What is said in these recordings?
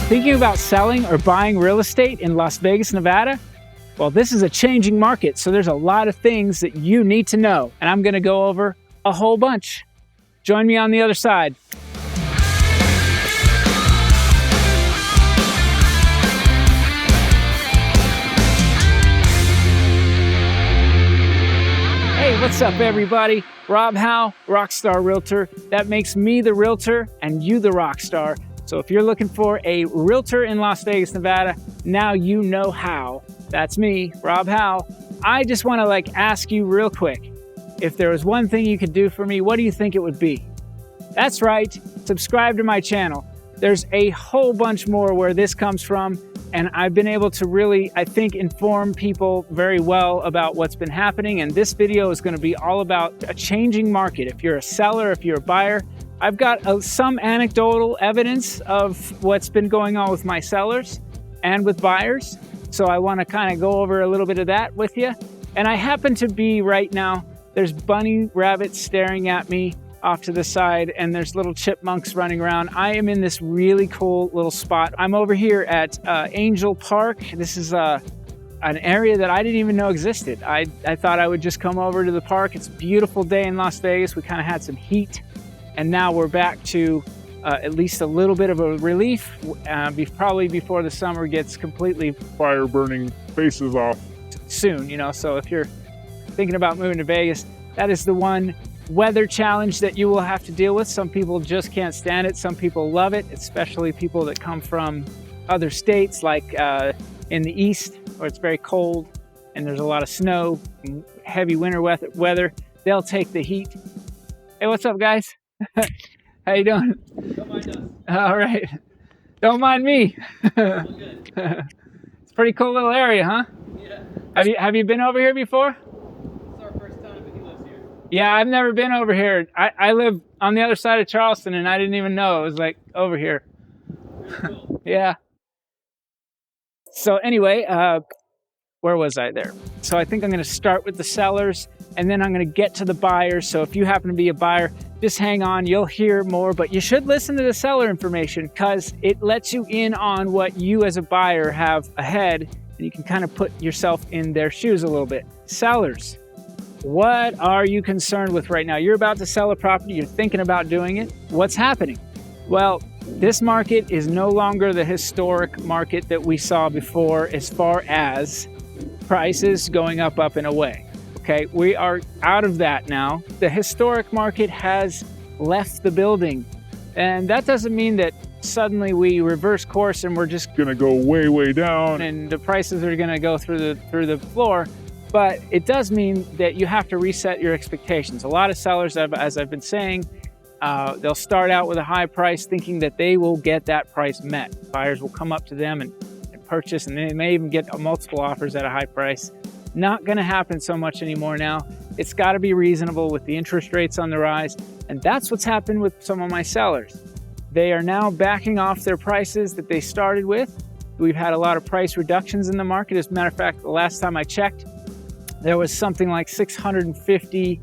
Thinking about selling or buying real estate in Las Vegas, Nevada? Well, this is a changing market, so there's a lot of things that you need to know, and I'm gonna go over a whole bunch. Join me on the other side. Hey, what's up everybody? Rob Hau, Rockstar Realtor. That makes me the realtor and you the rock star. So if you're looking for a realtor in Las Vegas, Nevada, now you know how. That's me, Rob Hau. I just want to ask you real quick, if there was one thing you could do for me, what do you think it would be? That's right, subscribe to my channel. There's a whole bunch more where this comes from, and I've been able to really, I think, inform people very well about what's been happening, and this video is going to be all about a changing market. If you're a seller, if you're a buyer, I've got some anecdotal evidence of what's been going on with my sellers and with buyers. So I want to kind of go over a little bit of that with you. And I happen to be right now, there's bunny rabbits staring at me off to the side, and there's little chipmunks running around. I am in this really cool little spot. I'm over here at Angel Park. This is an area that I didn't even know existed. I thought I would just come over to the park. It's a beautiful day in Las Vegas. We kind of had some heat. And now we're back to at least a little bit of a relief, probably before the summer gets completely fire burning faces off soon, you know. So if you're thinking about moving to Vegas, that is the one weather challenge that you will have to deal with. Some people just can't stand it. Some people love it, especially people that come from other states like in the east where it's very cold and there's a lot of snow and heavy winter weather. They'll take the heat. Hey, what's up, guys? How you doing? Don't mind us. All right. Don't mind me. It's a pretty cool little area, huh? Yeah. Have you been over here before? It's our first time, but he lives here. Yeah, I've never been over here. I live on the other side of Charleston, and I didn't even know it was over here. Very cool. Yeah. So anyway, where was I there? So I think I'm going to start with the sellers, and then I'm going to get to the buyers. So if you happen to be a buyer, just hang on, you'll hear more, but you should listen to the seller information because it lets you in on what you as a buyer have ahead, and you can kind of put yourself in their shoes a little bit. Sellers, what are you concerned with right now? You're about to sell a property, you're thinking about doing it. What's happening? Well, this market is no longer the historic market that we saw before as far as prices going up and away. Okay, we are out of that now. The historic market has left the building. And that doesn't mean that suddenly we reverse course and we're just gonna go way down and the prices are gonna go through the floor. But it does mean that you have to reset your expectations. A lot of sellers, as I've been saying, they'll start out with a high price thinking that they will get that price met. Buyers will come up to them and purchase, and they may even get multiple offers at a high price. Not going to happen so much anymore now. It's got to be reasonable with the interest rates on the rise, and that's what's happened with some of my sellers. They are now backing off their prices that they started with. We've had a lot of price reductions in the market. As a matter of fact, the last time I checked, there was something like 650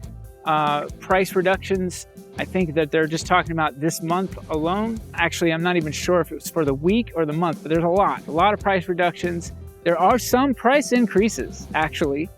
price reductions. I think that they're just talking about this month alone. Actually, I'm not even sure if it was for the week or the month, but there's a lot of price reductions. There are some price increases, actually.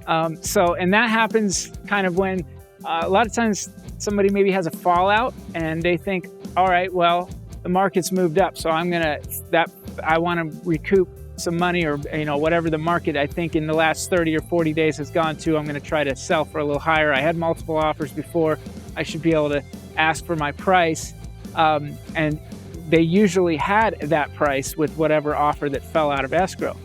And that happens kind of when a lot of times somebody maybe has a fallout and they think, all right, well, the market's moved up, so I want to recoup some money, or whatever the market I think in the last 30 or 40 days has gone to, I'm going to try to sell for a little higher. I had multiple offers before. I should be able to ask for my price. And they usually had that price with whatever offer that fell out of escrow.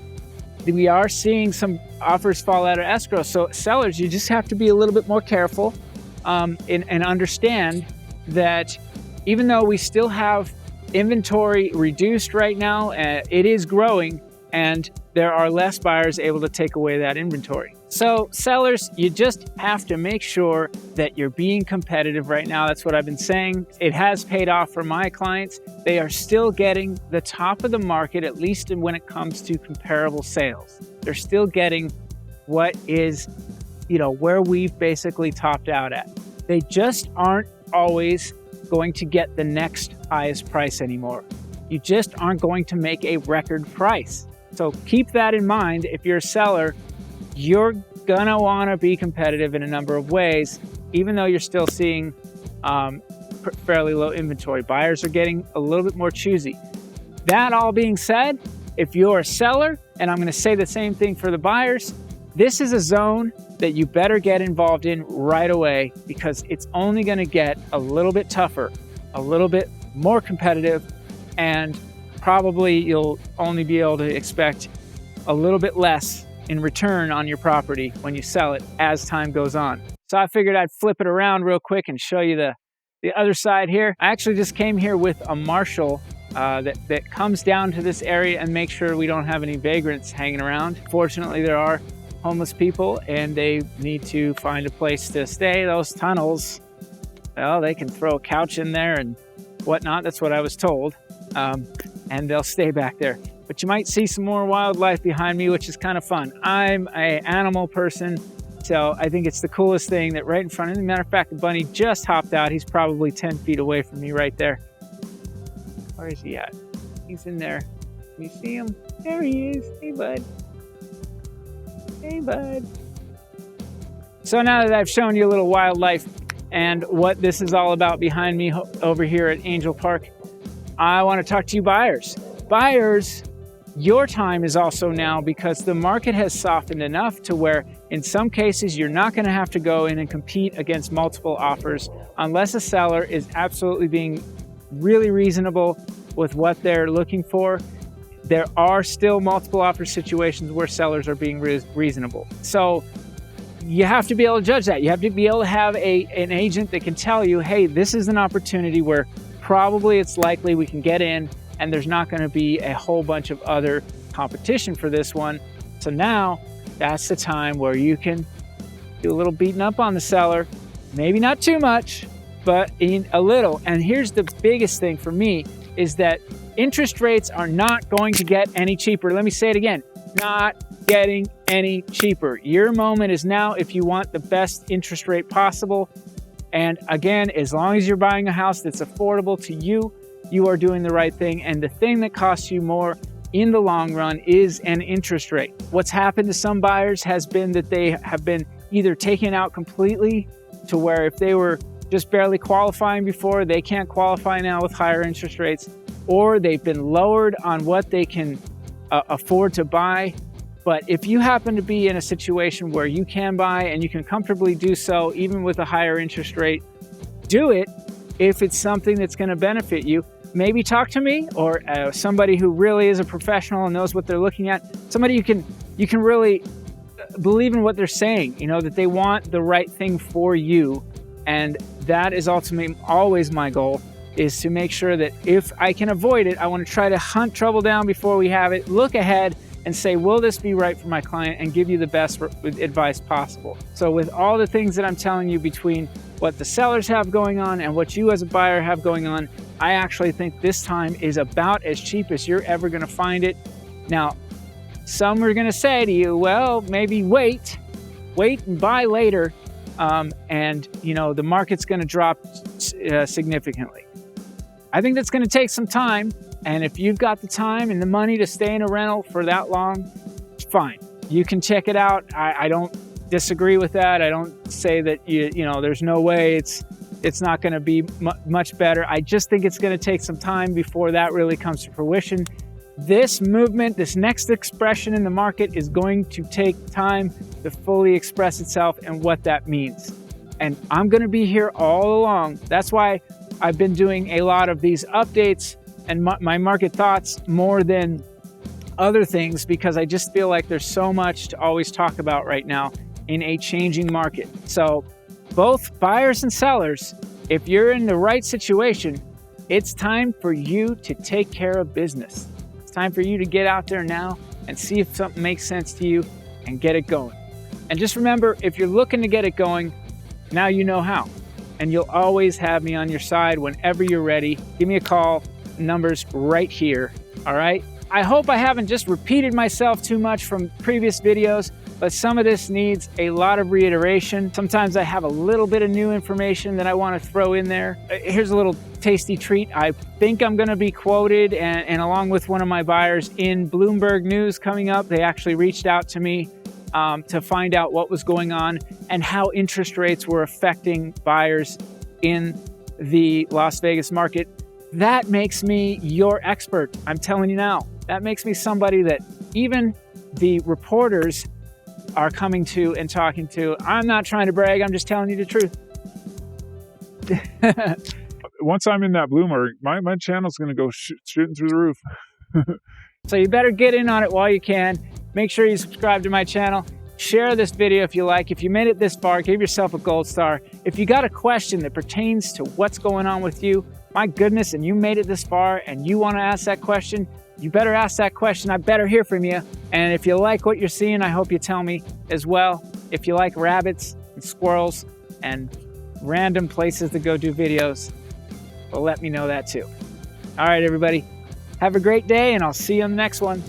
We are seeing some offers fall out of escrow. So sellers, you just have to be a little bit more careful and understand that even though we still have inventory reduced right now, it is growing, and there are less buyers able to take away that inventory. So sellers, you just have to make sure that you're being competitive right now. That's what I've been saying. It has paid off for my clients. They are still getting the top of the market, at least when it comes to comparable sales. They're still getting what is, where we've basically topped out at. They just aren't always going to get the next highest price anymore. you just aren't going to make a record price. So keep that in mind. If you're a seller, you're gonna wanna be competitive in a number of ways, even though you're still seeing fairly low inventory. Buyers are getting a little bit more choosy. That all being said, if you're a seller, and I'm gonna say the same thing for the buyers, this is a zone that you better get involved in right away, because it's only gonna get a little bit tougher, a little bit more competitive, and probably you'll only be able to expect a little bit less in return on your property when you sell it as time goes on. So I figured I'd flip it around real quick and show you the other side here. I actually just came here with a marshal that comes down to this area and makes sure we don't have any vagrants hanging around. Fortunately, there are homeless people and they need to find a place to stay. Those tunnels, well, they can throw a couch in there and whatnot. That's what I was told. And they'll stay back there. But you might see some more wildlife behind me, which is kind of fun. I'm an animal person, so I think it's the coolest thing that right in front of me. Matter of fact, the bunny just hopped out. He's probably 10 feet away from me right there. Where is he at? He's in there. Can you see him? There he is. Hey, bud. Hey, bud. So now that I've shown you a little wildlife and what this is all about behind me over here at Angel Park, I want to talk to you buyers. Buyers, your time is also now, because the market has softened enough to where in some cases you're not going to have to go in and compete against multiple offers unless a seller is absolutely being really reasonable with what they're looking for. There are still multiple offer situations where sellers are being reasonable. So you have to be able to judge that. You have to be able to have an agent that can tell you, hey, this is an opportunity where probably it's likely we can get in and there's not going to be a whole bunch of other competition for this one. So now that's the time where you can do a little beating up on the seller. Maybe not too much, but in a little. And here's the biggest thing for me is that interest rates are not going to get any cheaper. Let me say it again, not getting any cheaper. Your moment is now if you want the best interest rate possible. And again, as long as you're buying a house that's affordable to you, you are doing the right thing. And the thing that costs you more in the long run is an interest rate. What's happened to some buyers has been that they have been either taken out completely to where if they were just barely qualifying before, they can't qualify now with higher interest rates, or they've been lowered on what they can afford to buy. But if you happen to be in a situation where you can buy and you can comfortably do so, even with a higher interest rate, do it if it's something that's going to benefit you. Maybe talk to me or somebody who really is a professional and knows what they're looking at. Somebody you can really believe in what they're saying, you know, that they want the right thing for you. And that is ultimately always my goal, is to make sure that if I can avoid it, I want to try to hunt trouble down before we have it, look ahead and say, will this be right for my client, and give you the best advice possible. So with all the things that I'm telling you between what the sellers have going on and what you as a buyer have going on, I actually think this time is about as cheap as you're ever going to find it. Now, some are going to say to you, well, maybe wait and buy later. And you know, the market's going to drop significantly. I think that's going to take some time. And if you've got the time and the money to stay in a rental for that long, fine. You can check it out. I don't disagree with that. I don't say that you know there's no way it's not going to be much better. I just think it's going to take some time before that really comes to fruition. This movement, this next expression in the market is going to take time to fully express itself and what that means. And I'm going to be here all along. That's why I've been doing a lot of these updates and my market thoughts more than other things, because I just feel like there's so much to always talk about right now in a changing market. So both buyers and sellers, if you're in the right situation, it's time for you to take care of business. It's time for you to get out there now and see if something makes sense to you and get it going. And just remember, if you're looking to get it going, now you know how. And you'll always have me on your side whenever you're ready. Give me a call. Numbers right here. All right. I hope I haven't just repeated myself too much from previous videos, but some of this needs a lot of reiteration. Sometimes I have a little bit of new information that I want to throw in there. Here's a little tasty treat. I think I'm going to be quoted and along with one of my buyers in Bloomberg News coming up. They actually reached out to me to find out what was going on and how interest rates were affecting buyers in the Las Vegas market. That makes me your expert. I'm telling you now, that makes me somebody that even the reporters are coming to and talking to. I'm not trying to brag. I'm just telling you the truth. Once I'm in that Bloomberg, my channel's going to go shooting through the roof. So you better get in on it while you can. Make sure you subscribe to my channel. Share this video if you like. If you made it this far, give yourself a gold star. If you got a question that pertains to what's going on with you, my goodness, and you made it this far and you want to ask that question, you better ask that question. I better hear from you. And if you like what you're seeing, I hope you tell me as well. If you like rabbits and squirrels and random places to go do videos, well, let me know that too. All right, everybody. Have a great day, and I'll see you on the next one.